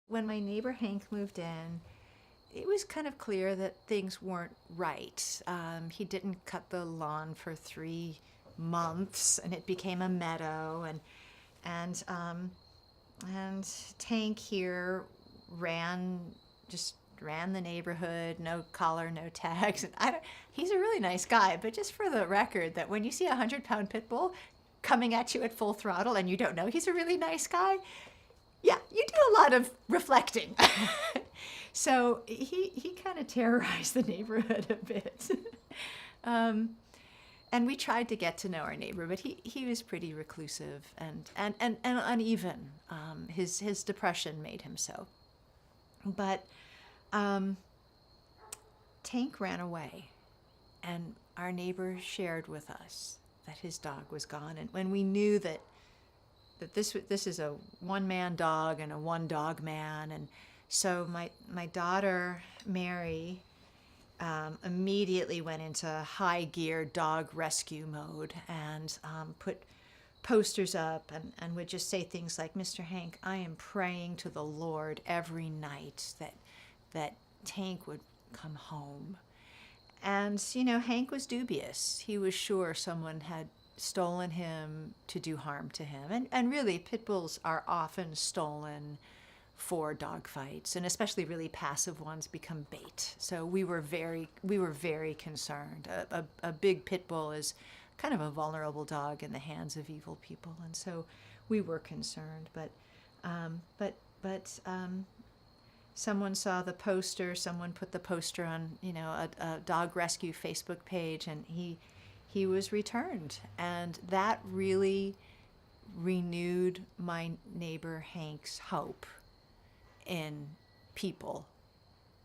When my neighbor Hank moved in, it was kind of clear that things weren't right. He didn't cut the lawn for 3 months, and it became a meadow. And and Tank here ran just ran the neighborhood, no collar, no tags. And he's a really nice guy, but just for the record, that when you see a 100-pound pit bull coming at you at full throttle and you don't know he's a really nice guy, yeah, you do a lot of reflecting. So he kind of terrorized the neighborhood a bit. And we tried to get to know our neighbor, but he was pretty reclusive and uneven. His depression made him so. But Tank ran away, and our neighbor shared with us that his dog was gone. And when we knew that this is a one-man dog and a one-dog man, and so my daughter Mary immediately went into high gear dog rescue mode and put posters up and would just say things like, "Mr. Hank, I am praying to the Lord every night that Tank would come home." And Hank was dubious. He was sure someone had stolen him to do harm to him. And really, pit bulls are often stolen for dog fights, and especially really passive ones become bait. So we were very concerned. A big pit bull is kind of a vulnerable dog in the hands of evil people, and so we were concerned. But someone saw the poster. Someone put the poster on a dog rescue Facebook page, and he was returned, and that really renewed my neighbor Hank's hope in people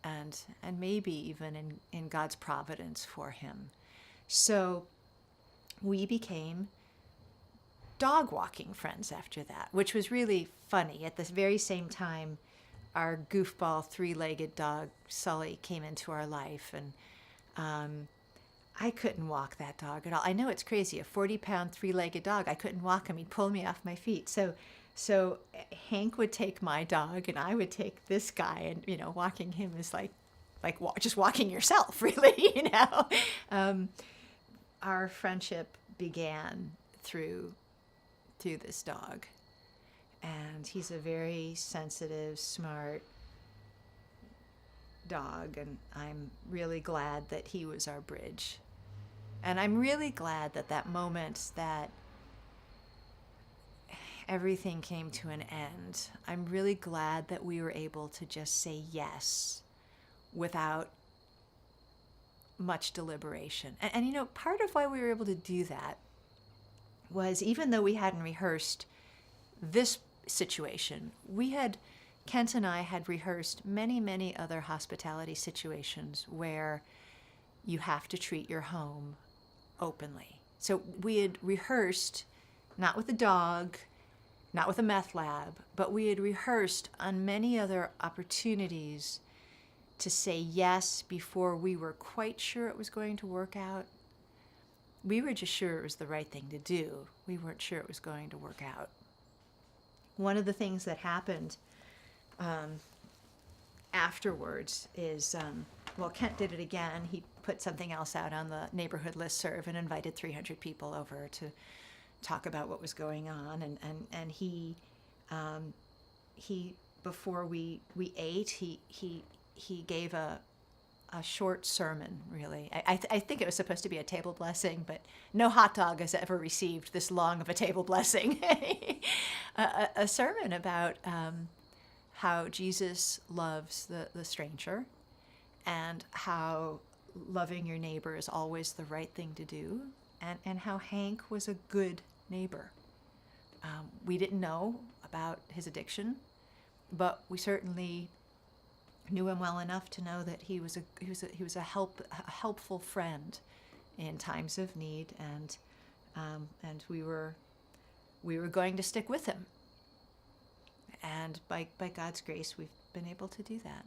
and maybe even in God's providence for him. So we became dog walking friends after that, which was really funny. At the very same time, our goofball 3-legged dog Sully came into our life, and I couldn't walk that dog at all. I know it's crazy, a 40-pound 3-legged dog. I couldn't walk him. He'd pull me off my feet. So Hank would take my dog, and I would take this guy, and walking him is like just walking yourself, really. Our friendship began through this dog, and he's a very sensitive, smart dog, and I'm really glad that he was our bridge. And I'm really glad that moment that everything came to an end, I'm really glad that we were able to just say yes without much deliberation. And part of why we were able to do that was, even though we hadn't rehearsed this situation, Kent and I had rehearsed many other hospitality situations where you have to treat your home openly. So we had rehearsed, not with a dog, not with a meth lab, but we had rehearsed on many other opportunities to say yes before we were quite sure it was going to work out. We were just sure it was the right thing to do. We weren't sure it was going to work out. One of the things that happened afterwards is, Kent did it again. He put something else out on the neighborhood listserv and invited 300 people over to talk about what was going on. And he before we ate, he gave a short sermon, really. I think it was supposed to be a table blessing, but no hot dog has ever received this long of a table blessing. a sermon about how Jesus loves the stranger, and how loving your neighbor is always the right thing to do, and how Hank was a good neighbor. We didn't know about his addiction, but we certainly knew him well enough to know that he was a helpful friend in times of need, and we were going to stick with him. And by God's grace, we've been able to do that.